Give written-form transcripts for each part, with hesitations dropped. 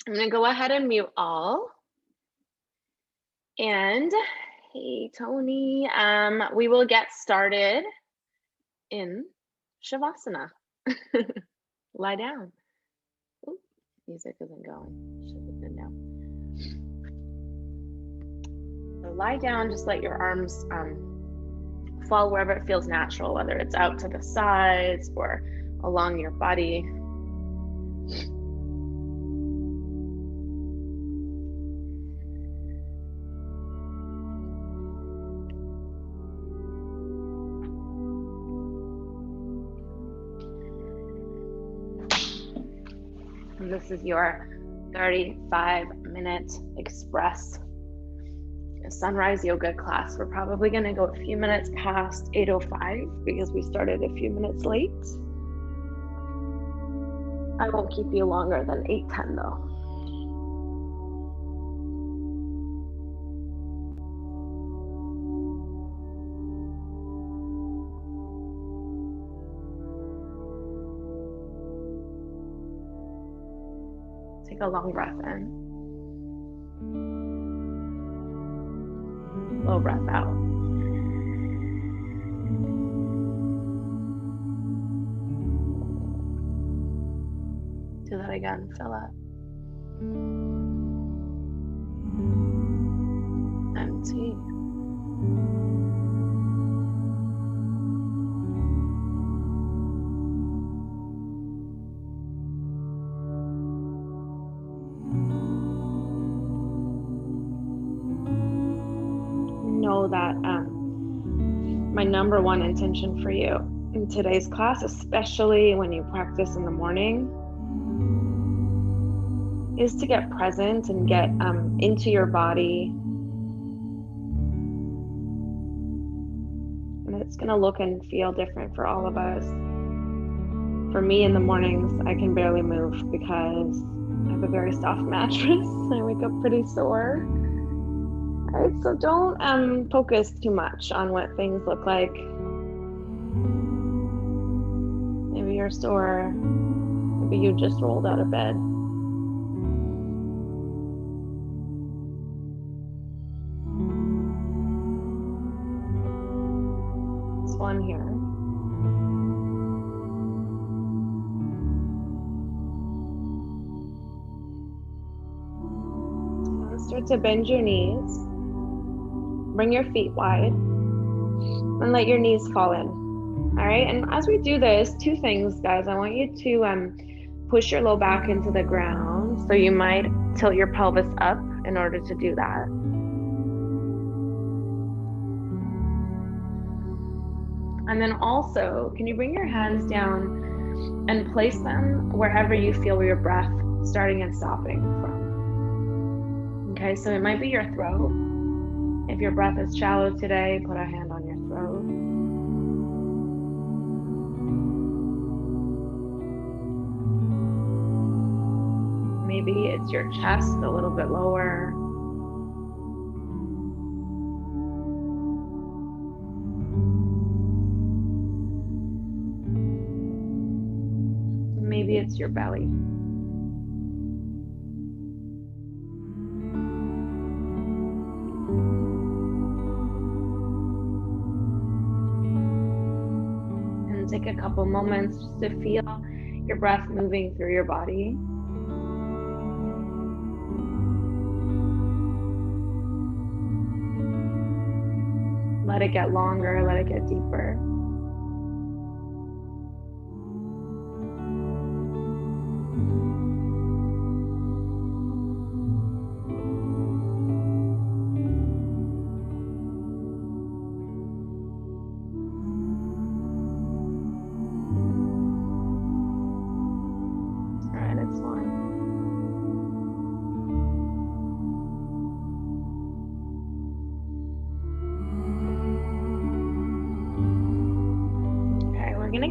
I'm gonna go ahead and mute all. And hey, Tony, we will get started in Shavasana. Lie down. Ooh, music isn't going. Should have been down. So lie down, just let your arms fall wherever it feels natural, whether it's out to the sides or along your body. And this is your 35-minute express sunrise yoga class. We're probably going to go a few minutes past 8:05 because we started a few minutes late. I won't keep you longer than 8:10 though. Take a long breath in. Slow breath out. Do that again. Fill up. Empty. Know that my number one intention for you in today's class, especially when you practice in the morning, is to get present and get into your body. And it's going to look and feel different for all of us. For me, in the mornings, I can barely move because I have a very soft mattress. I wake up pretty sore. All right, so don't focus too much on what things look like. Maybe you're sore. Maybe you just rolled out of bed. This one here. Start to bend your knees. Bring your feet wide and let your knees fall in. All right, and as we do this, two things, guys. I want you to push your low back into the ground. So you might tilt your pelvis up in order to do that. And then also, can you bring your hands down and place them wherever you feel your breath starting and stopping from? Okay, so it might be your throat. If your breath is shallow today, put a hand on your throat. Maybe it's your chest a little bit lower. Maybe it's your belly. Take a couple moments just to feel your breath moving through your body. Let it get longer, let it get deeper.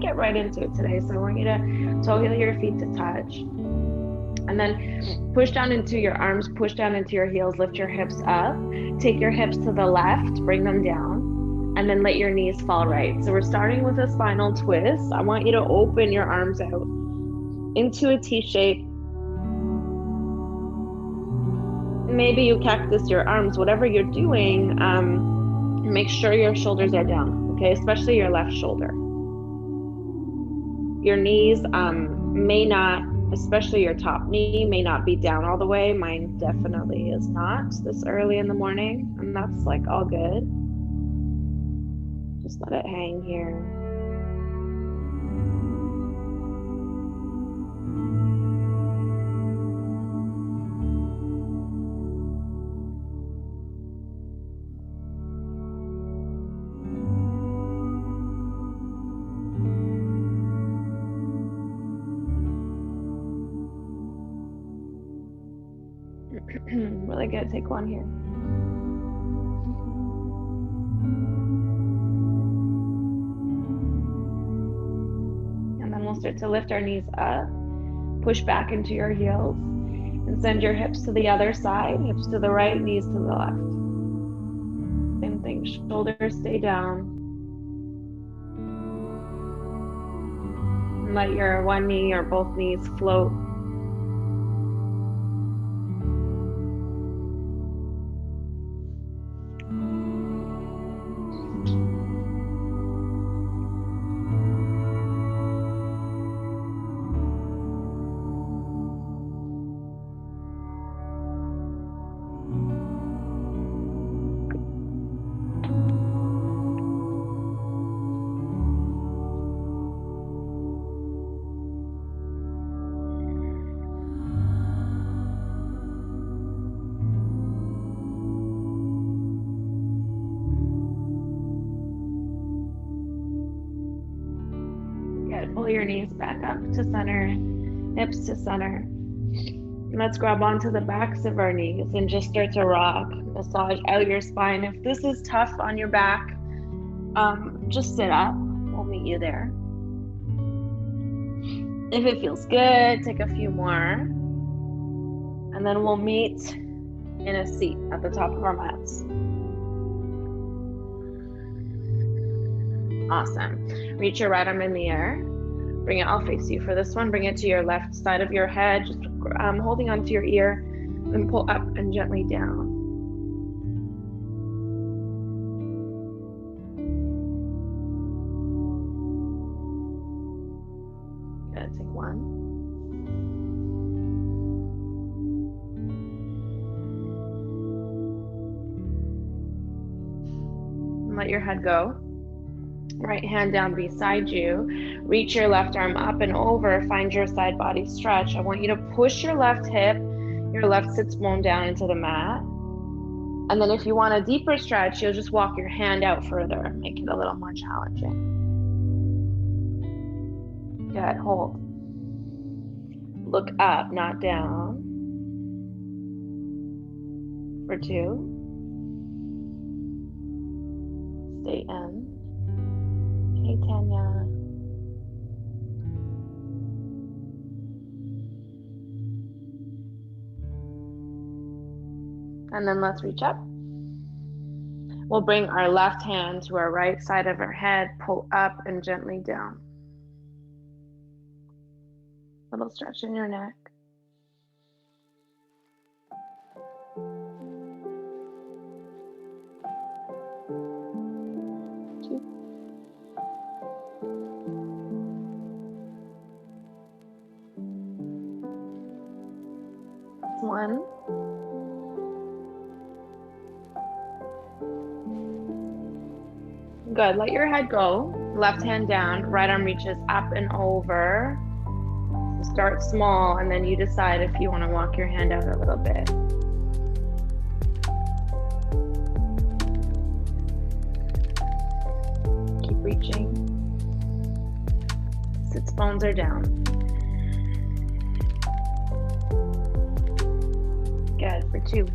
Get right into it today. So I want you to toe heel your feet to touch and then push down into your arms, push down into your heels, lift your hips up, take your hips to the left, bring them down, and then let your knees fall right. So we're starting with a spinal twist. I want you to open your arms out into a T shape maybe you cactus your arms, whatever you're doing, make sure your shoulders are down, okay? Especially your left shoulder. Your knees may not, especially your top knee, may not be down all the way. Mine definitely is not this early in the morning, and that's like all good. Just let it hang here. Really good. Take one here. And then we'll start to lift our knees up, push back into your heels, and send your hips to the other side, hips to the right, knees to the left. Same thing, shoulders stay down. And let your one knee or both knees float. Pull your knees back up to center, hips to center. Let's grab onto the backs of our knees and just start to rock, massage out your spine. If this is tough on your back, just sit up. We'll meet you there. If it feels good, take a few more. And then we'll meet in a seat at the top of our mats. Awesome. Reach your right arm in the air. Bring it, I'll face you for this one. Bring it to your left side of your head, just holding onto your ear, and pull up and gently down. Good, take one. And let your head go. Right hand down beside you. Reach your left arm up and over. Find your side body stretch. I want you to push your left hip, your left sits bone down into the mat. And then if you want a deeper stretch, you'll just walk your hand out further, make it a little more challenging. Good, hold. Look up, not down. For 2. Stay in. Hey, Tanya. And then let's reach up. We'll bring our left hand to our right side of our head, pull up and gently down. Little stretch in your neck. One. Good, let your head go. Left hand down, right arm reaches up and over. So start small and then you decide if you want to walk your hand out a little bit. Keep reaching. Sits bones are down. Good, for 2.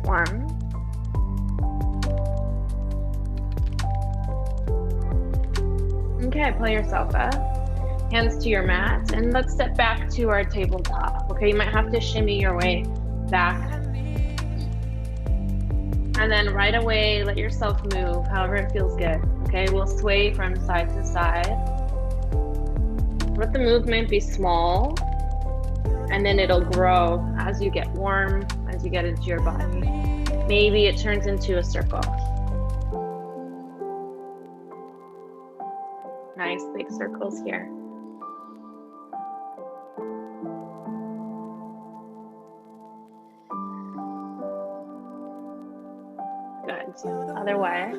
One. Okay, pull yourself up. Hands to your mat, and let's step back to our tabletop. Okay, you might have to shimmy your way back. And then right away, let yourself move however it feels good. Okay, we'll sway from side to side. Let the movement be small, and then it'll grow as you get warm, as you get into your body. Maybe it turns into a circle. Nice big circles here. Good. Other way.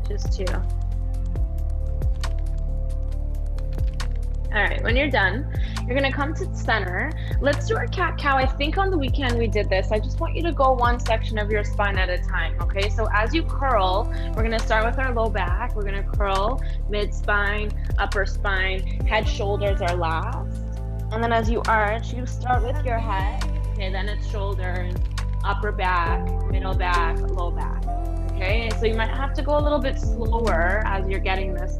Just two. All right, when you're done, you're gonna come to center. Let's do our cat-cow. I think on the weekend we did this. I just want you to go one section of your spine at a time, okay? So as you curl, we're gonna start with our low back. We're gonna curl mid-spine, upper spine, head, shoulders are last. And then as you arch, you start with your head. Okay, then it's shoulders, upper back, middle back, low back. Okay, so you might have to go a little bit slower as you're getting this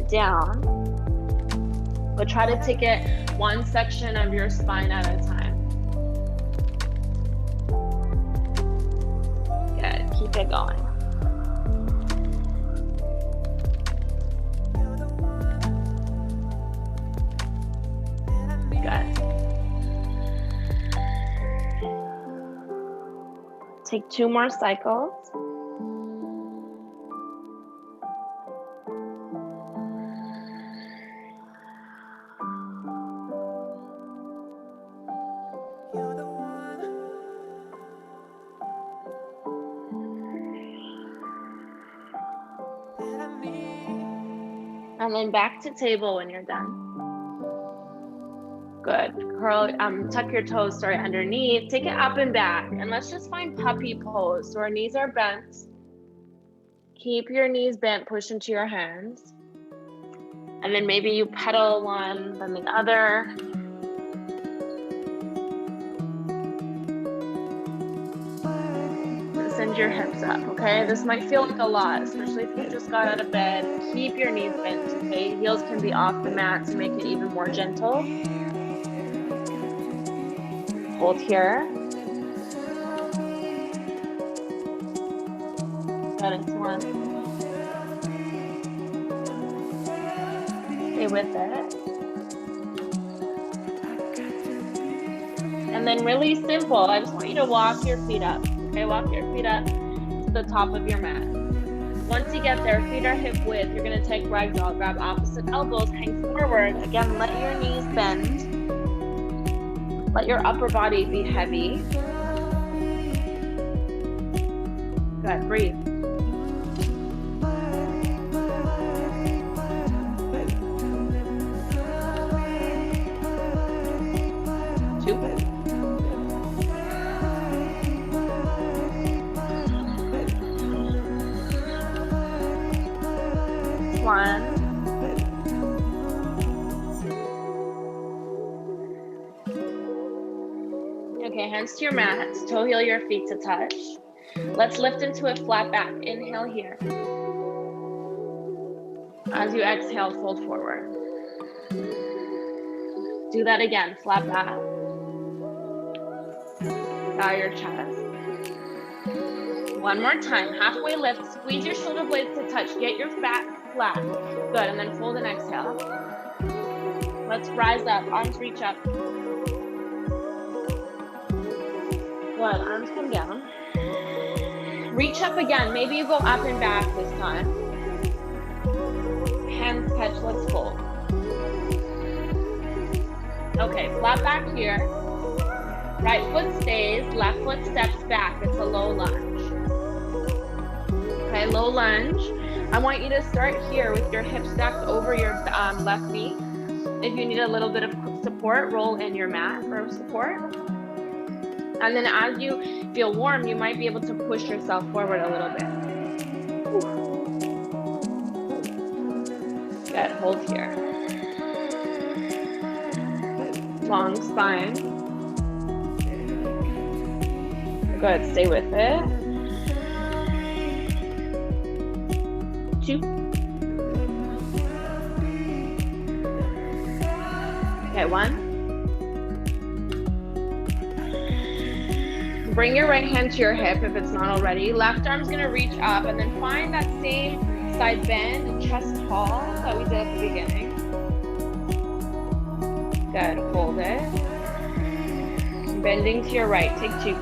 down. But try to take it one section of your spine at a time. Good, keep it going. Good. Take 2 more cycles. And then back to table when you're done. Good. Curl, tuck your toes, underneath. Take it up and back. And let's just find puppy pose. So our knees are bent. Keep your knees bent, push into your hands. And then maybe you pedal one, then the other. Send your hips up, okay? This might feel like a lot, especially if you just got out of bed. Keep your knees bent, okay? Heels can be off the mat to make it even more gentle. Hold here. Got it, one. Stay with it. And then really simple, I just want you to walk your feet up. Okay, walk your feet up to the top of your mat. Once you get there, feet are hip width. You're gonna take ragdoll, grab opposite elbows, hang forward. Again, let your knees bend. Let your upper body be heavy. Good, breathe. One. Okay, hands to your mat, toe heel your feet to touch. Let's lift into a flat back. Inhale here. As you exhale, fold forward. Do that again, flat back. Bow your chest. One more time, halfway lift, squeeze your shoulder blades to touch. Get your back flat. Good, and then fold and exhale. Let's rise up, arms reach up. Good, arms come down. Reach up again, maybe you go up and back this time. Hands touch, let's fold. Okay, flat back here. Right foot stays, left foot steps back. It's a low lunge. Okay, low lunge. I want you to start here with your hips stacked over your left knee. If you need a little bit of support, roll in your mat for support. And then as you feel warm, you might be able to push yourself forward a little bit. Good, hold here. Long spine. Good, stay with it. 2. Okay, 1. Bring your right hand to your hip if it's not already. Left arm's gonna reach up and then find that same side bend, chest tall that we did at the beginning. Good, hold it. Bending to your right, take 2.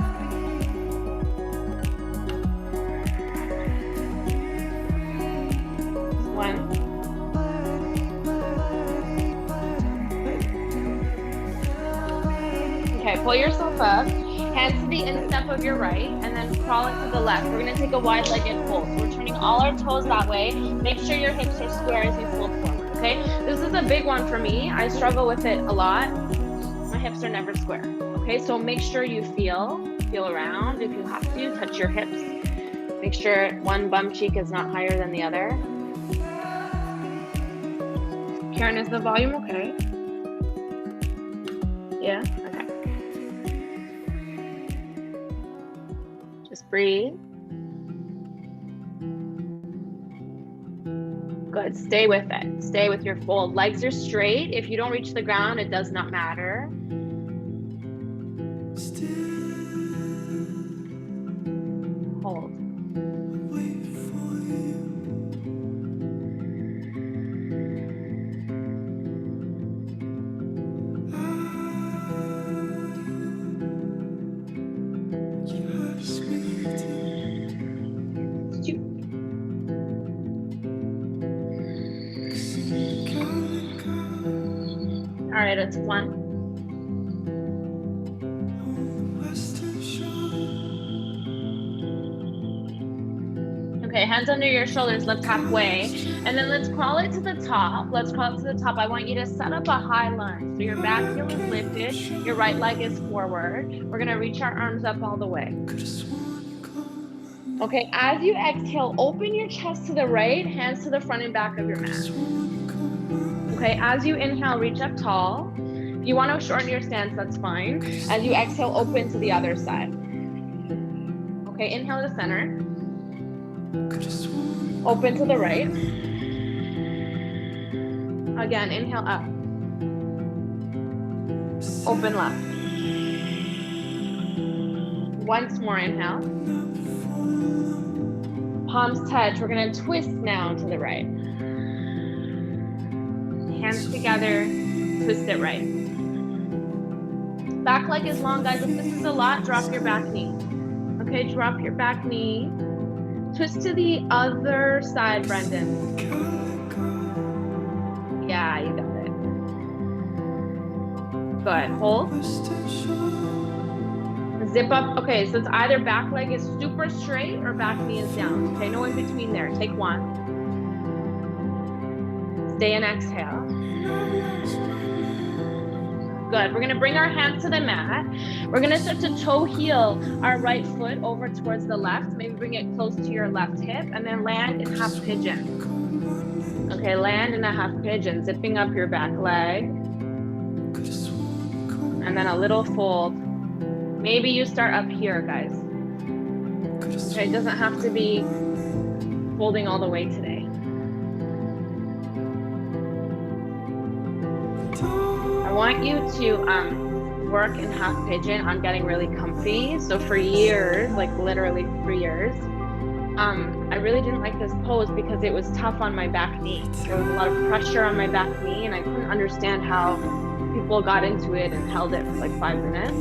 Okay, pull yourself up, hands to the instep of your right, and then crawl it to the left. We're gonna take a wide-legged fold. So we're turning all our toes that way. Make sure your hips are square as you fold forward, okay? This is a big one for me. I struggle with it a lot. My hips are never square, okay? So make sure you feel around if you have to, touch your hips. Make sure one bum cheek is not higher than the other. Karen, is the volume okay? Yeah, okay. Just breathe. Good, stay with it. Stay with your fold. Legs are straight. If you don't reach the ground, it does not matter. Hold. All right, it's 1. Okay, hands under your shoulders, lift halfway. And then let's crawl it to the top. Let's crawl it to the top. I want you to set up a high lunge. So your back heel is lifted, your right leg is forward. We're gonna reach our arms up all the way. Okay, as you exhale, open your chest to the right, hands to the front and back of your mat. Okay, as you inhale, reach up tall. If you want to shorten your stance, that's fine. As you exhale, open to the other side. Okay, inhale to center. Open to the right. Again, inhale up. Open left. Once more, inhale. Palms touch. We're going to twist now to the right. Hands together, twist it right. Back leg is long, guys. If this is a lot, drop your back knee. Okay, drop your back knee. Twist to the other side, Brendan. Yeah, you got it. Good, hold. Zip up. Okay, so it's either back leg is super straight or back knee is down. Okay, no in between there. Take 1. Stay and exhale. Good. We're going to bring our hands to the mat. We're going to start to toe heel our right foot over towards the left. Maybe bring it close to your left hip and then land in half pigeon. Okay, land in a half pigeon, zipping up your back leg. And then a little fold. Maybe you start up here, guys. Okay, it doesn't have to be folding all the way today. I want you to work in half pigeon on getting really comfy. So for years, like literally for years, I really didn't like this pose because it was tough on my back knee. There was a lot of pressure on my back knee and I couldn't understand how people got into it and held it for like 5 minutes.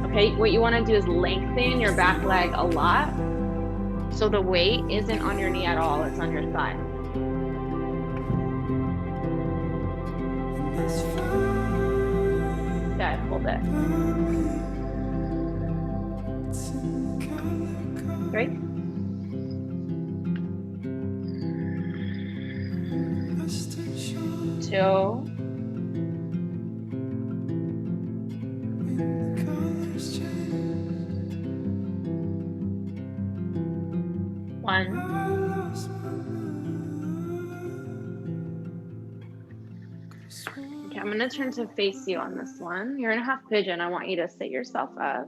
Okay, what you want to do is lengthen your back leg a lot so the weight isn't on your knee at all, it's on your thigh. Good, hold it. Great. Two. One. Okay, I'm gonna turn to face you on this one. You're in a half pigeon. I want you to sit yourself up.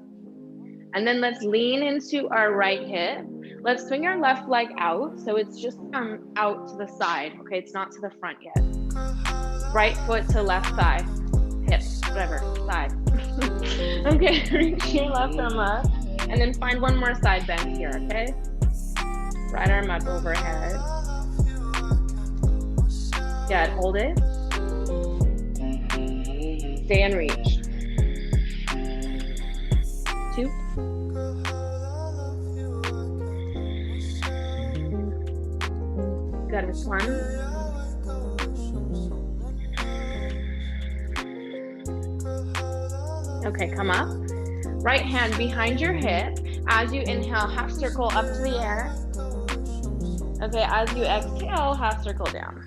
And then let's lean into our right hip. Let's swing our left leg out. So it's just out to the side. Okay, it's not to the front yet. Right foot to left thigh. whatever, side. Okay, reach your left arm up, and then find one more side bend here, okay? Right arm up overhead. Good, hold it. Stay and reach. 2. Good, it's 1. Okay, come up. Right hand behind your hip. As you inhale, half circle up to the air. Okay, as you exhale, half circle down.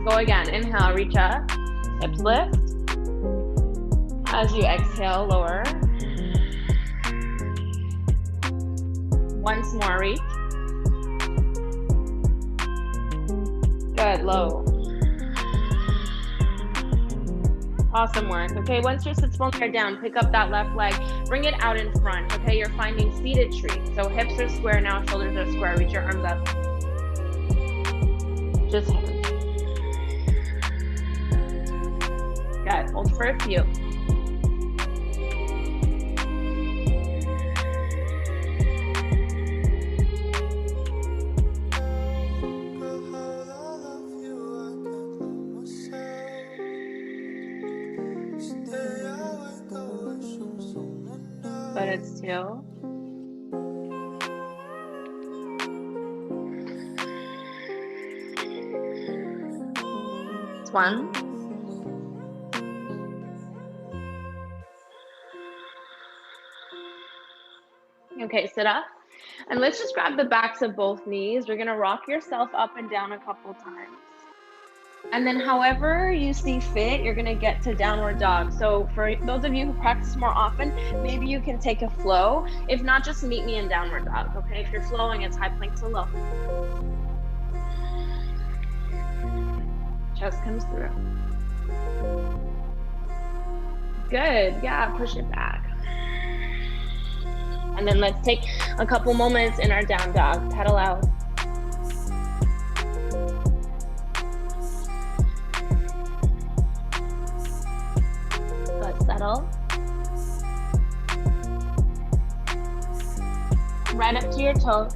Go again, inhale, reach up, hips lift. As you exhale, lower. Once more, reach. Good, low. Awesome work. Okay, once your sits bones are down, pick up that left leg, bring it out in front. Okay, you're finding seated tree. So hips are square now, shoulders are square. Reach your arms up. Just hands. Good, hold for a few. But it's 2. It's 1. Okay, sit up. And let's just grab the backs of both knees. We're gonna rock yourself up and down a couple times. And then however you see fit, you're gonna get to downward dog. So for those of you who practice more often, maybe you can take a flow. If not, just meet me in downward dog, okay? If you're flowing, it's high plank to low. Chest comes through. Good, yeah, push it back. And then let's take a couple moments in our down dog, pedal out. Settle. Right up to your toes.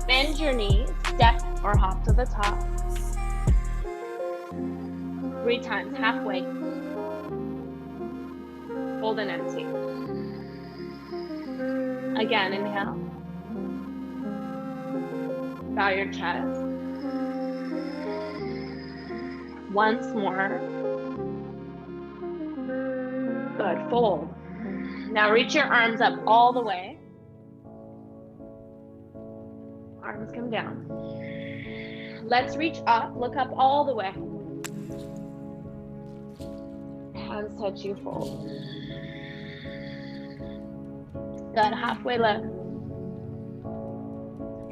Bend your knees, step or hop to the top. 3 times, halfway. Hold and empty. Again, inhale. Bow your chest. Once more. Good, fold. Now reach your arms up all the way. Arms come down. Let's reach up, look up all the way. Hands touch you, fold. Good, halfway lift.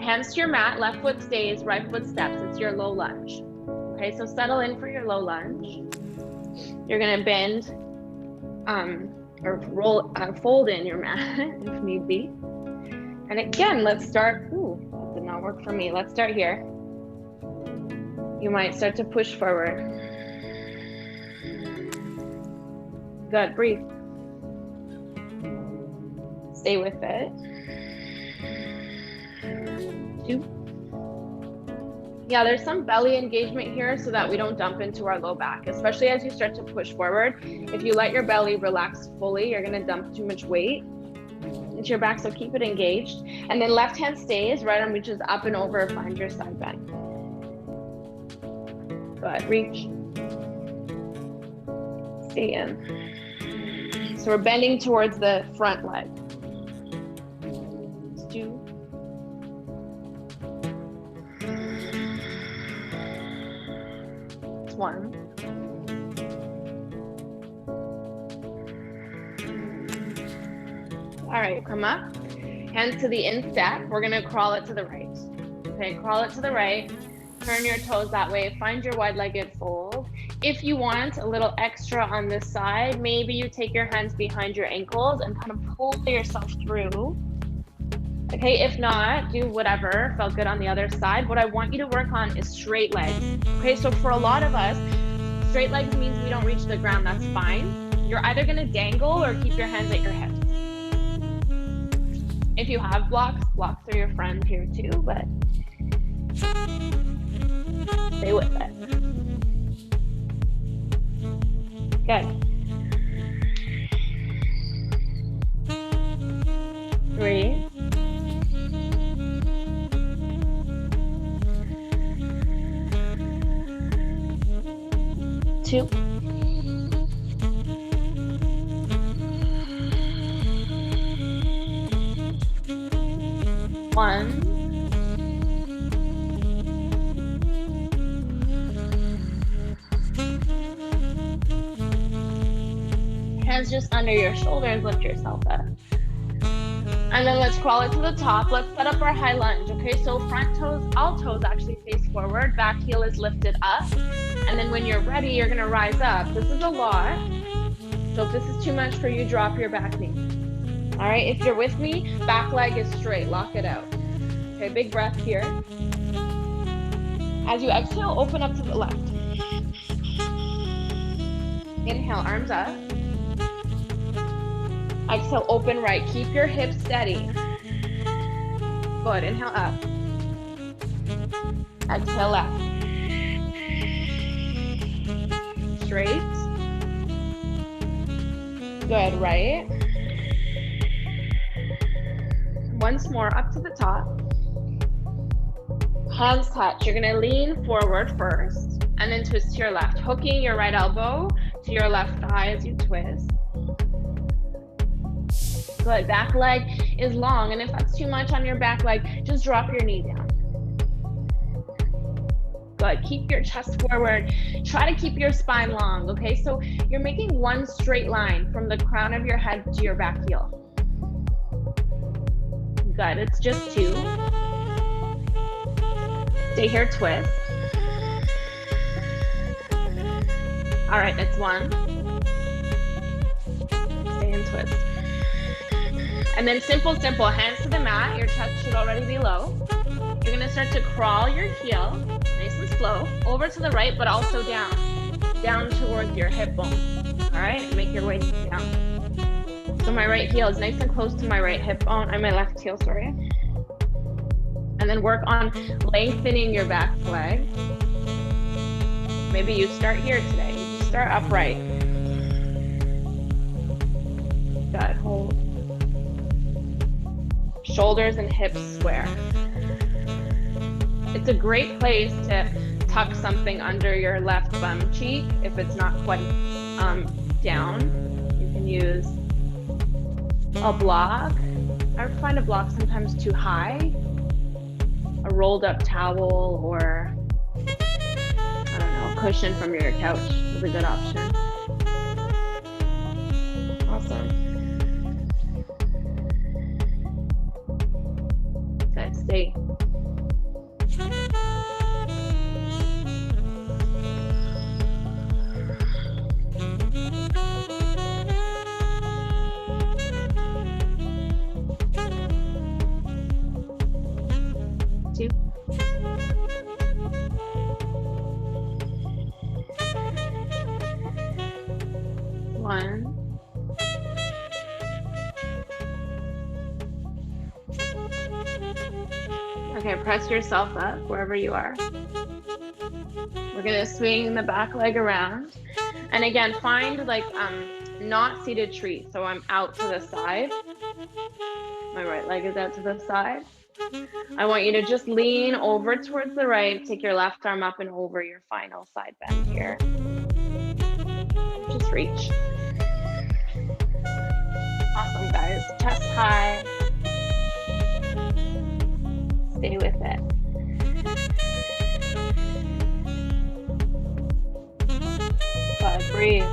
Hands to your mat, left foot stays, right foot steps. It's your low lunge. Okay, so settle in for your low lunge. You're gonna bend or roll, fold in your mat if need be. And again, let's start, that did not work for me. Let's start here. You might start to push forward. Good, breathe. Stay with it. 2. Yeah, there's some belly engagement here so that we don't dump into our low back, especially as you start to push forward. If you let your belly relax fully, you're gonna dump too much weight into your back, so keep it engaged. And then left hand stays, right arm reaches up and over, find your side bend. Good, reach. Stay in. So we're bending towards the front leg. 2. It's 1. All right, come up. Hands to the instep. We're gonna crawl it to the right. Okay, crawl it to the right. Turn your toes that way. Find your wide-legged fold. If you want a little extra on this side, maybe you take your hands behind your ankles and kind of pull yourself through. Okay, if not, do whatever felt good on the other side. What I want you to work on is straight legs. Okay, so for a lot of us, Straight legs means we don't reach the ground, that's fine. You're either gonna dangle or keep your hands at your hips. If you have blocks are your friend here too, but stay with it. Good. 3. 2. 1. Hands just under your shoulders, lift yourself up. And then let's crawl it to the top. Let's set up our high lunge, okay? So front toes, all toes actually face forward, back heel is lifted up. And then when you're ready, you're gonna rise up. This is a lot. So if this is too much for you, drop your back knee. All right, if you're with me, back leg is straight, lock it out. Okay, big breath here. As you exhale, open up to the left. Inhale, arms up. Exhale, open right. Keep your hips steady. Good, inhale up. Exhale left. Straight. Good, right. Once more, up to the top. Hands touch. You're gonna lean forward first and then twist to your left, hooking your right elbow to your left thigh as you twist. Good, back leg is long, and if that's too much on your back leg, just drop your knee down. Good, keep your chest forward. Try to keep your spine long, okay? So you're making one straight line from the crown of your head to your back heel. Good, it's just 2. Stay here, twist. All right, it's 1. Stay and twist. And then simple, hands to the mat. Your chest should already be low. You're gonna start to crawl your heel, nice and slow, over to the right, but also down towards your hip bone. All right, make your way down. So my right heel is nice and close to my right hip bone, my left heel, sorry. And then work on lengthening your back leg. Maybe you start here today. You start upright. Good, hold. Shoulders and hips square. It's a great place to tuck something under your left bum cheek if it's not quite down. You can use a block. I find a block sometimes too high. A rolled up towel or, I don't know, a cushion from your couch is a good option. Awesome. Good, stay. Okay, press yourself up wherever you are. We're gonna swing the back leg around. And again, find like not seated tree. So I'm out to the side. My right leg is out to the side. I want you to just lean over towards the right. Take your left arm up and over your final side bend here. Just reach. Awesome, guys. Chest high. Stay with it. Good, breathe.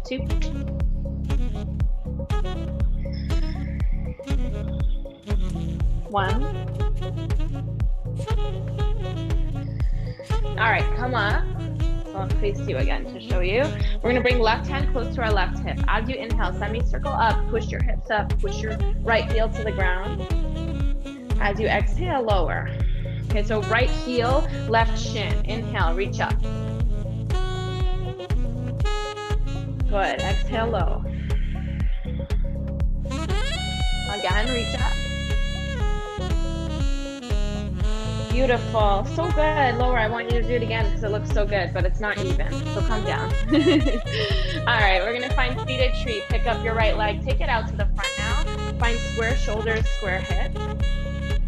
Two. One. All right, come up. So I'll face you again to show you. We're gonna bring left hand close to our left hip. As you inhale, semicircle up, push your hips up, push your right heel to the ground. As you exhale, lower. Okay, so right heel, left shin. Inhale, reach up. Good, exhale low. Again, reach up. Beautiful, so good. Lower, I want you to do it again because it looks so good, but it's not even, so come down. All right, we're gonna find seated tree. Pick up your right leg, take it out to the front now. Find square shoulders, square hips,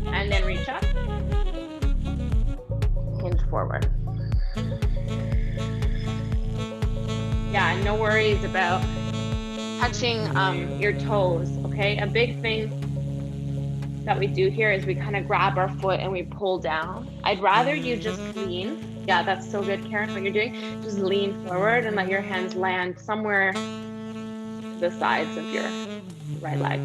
and then reach up. Hinge forward. Yeah, no worries about touching your toes, okay? A big thing that we do here is we kind of grab our foot and we pull down. I'd rather you just lean. Yeah, that's so good, Karen, what you're doing. Just lean forward and let your hands land somewhere to the sides of your right leg.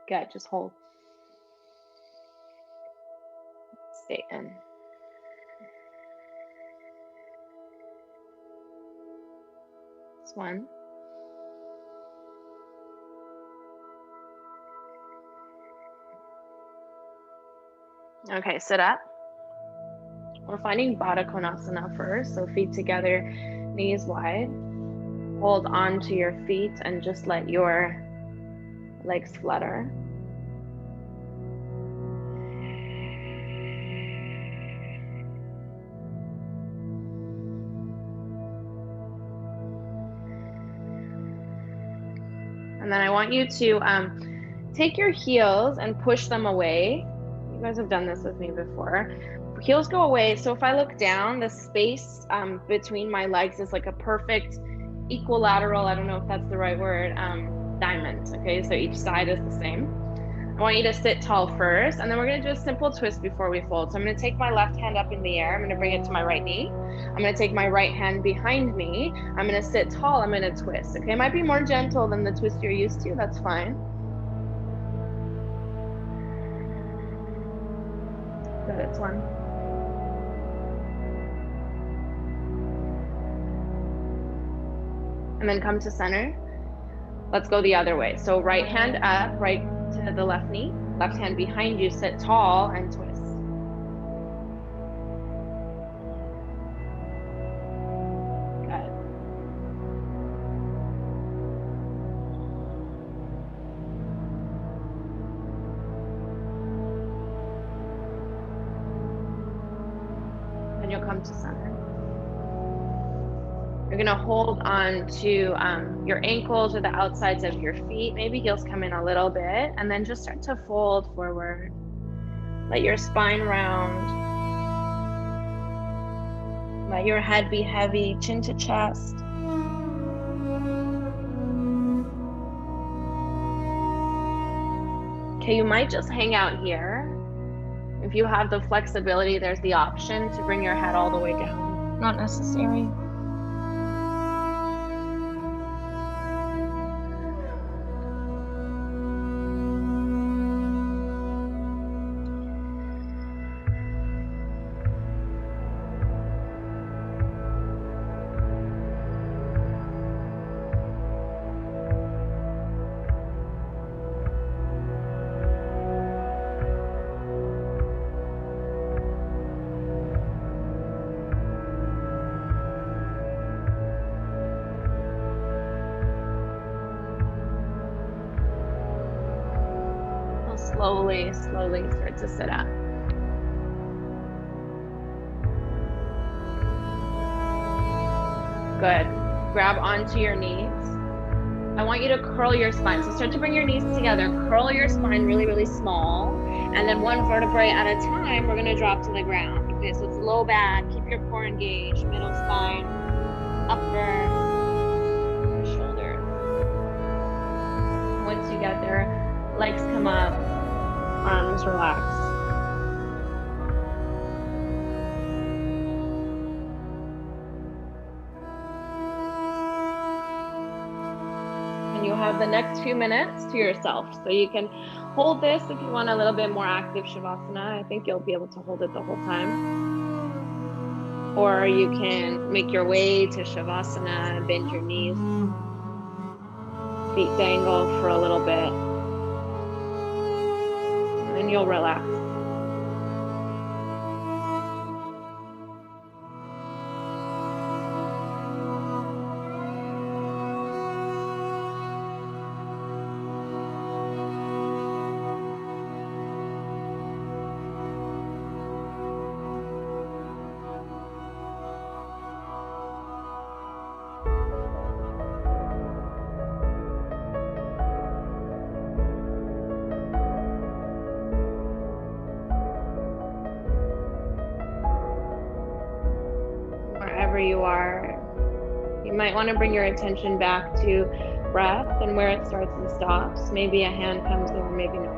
Good, just hold. Stay in. This one. Okay, sit up. We're finding Baddha Konasana first, so feet together, knees wide. Hold on to your feet and just let your legs flutter. And then I want you to take your heels and push them away. You guys have done this with me before. Heels go away. So if I look down, the space between my legs is like a perfect equilateral, I don't know if that's the right word, diamond. Okay, so each side is the same. I want you to sit tall first, and then we're gonna do a simple twist before we fold. So I'm gonna take my left hand up in the air. I'm gonna bring it to my right knee. I'm gonna take my right hand behind me. I'm gonna sit tall, I'm gonna twist. Okay, it might be more gentle than the twist you're used to, that's fine. Good, it's one. And then come to center. Let's go the other way. So right hand up, right to the left knee, left hand behind you, sit tall and twist. Good. Then you'll come to center. You're gonna hold on to your ankles or the outsides of your feet. Maybe heels come in a little bit, and then just start to fold forward. Let your spine round. Let your head be heavy, chin to chest. Okay, you might just hang out here. If you have the flexibility, there's the option to bring your head all the way down. Not necessary. Slowly start to sit up. Good. Grab onto your knees. I want you to curl your spine. So start to bring your knees together. Curl your spine really, really small. And then one vertebrae at a time, we're going to drop to the ground. Okay, so it's low back. Keep your core engaged. Middle spine, upper, shoulders. Once you get there, legs come up, arms relax. And you have have the next few minutes to yourself. So you can hold this if you want a little bit more active Shavasana. I think you'll be able to hold it the whole time. Or you can make your way to Shavasana, bend your knees, feet dangle for a little bit, and then you'll relax. Wherever you are, you might want to bring your attention back to breath and where it starts and stops. Maybe a hand comes there, maybe not.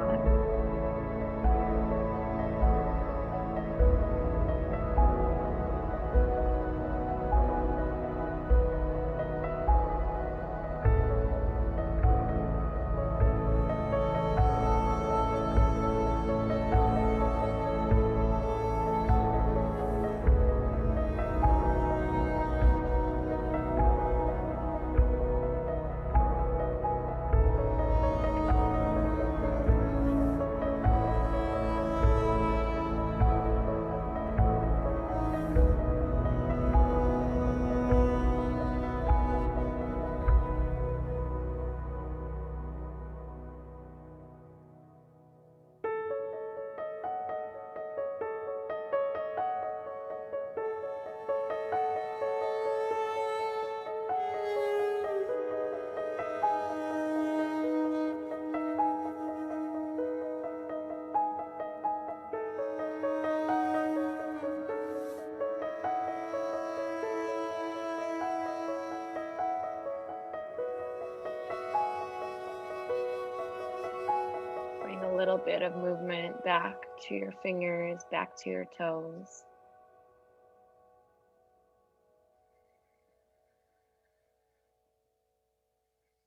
Bring a little bit of movement back to your fingers, back to your toes.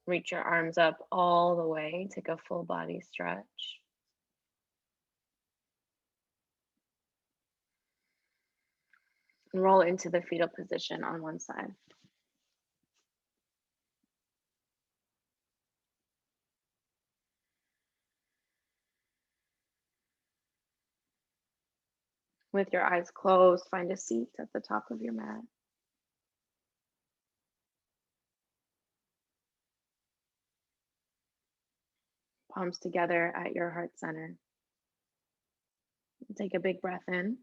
Reach your arms up all the way, take a full body stretch. And roll into the fetal position on one side. With your eyes closed, find a seat at the top of your mat. Palms together at your heart center. Take a big breath in.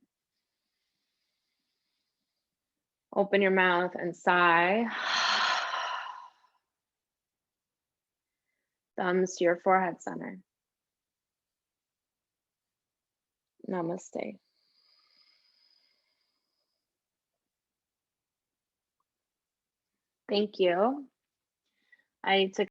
Open your mouth and sigh. Thumbs to your forehead center. Namaste. Thank you. I took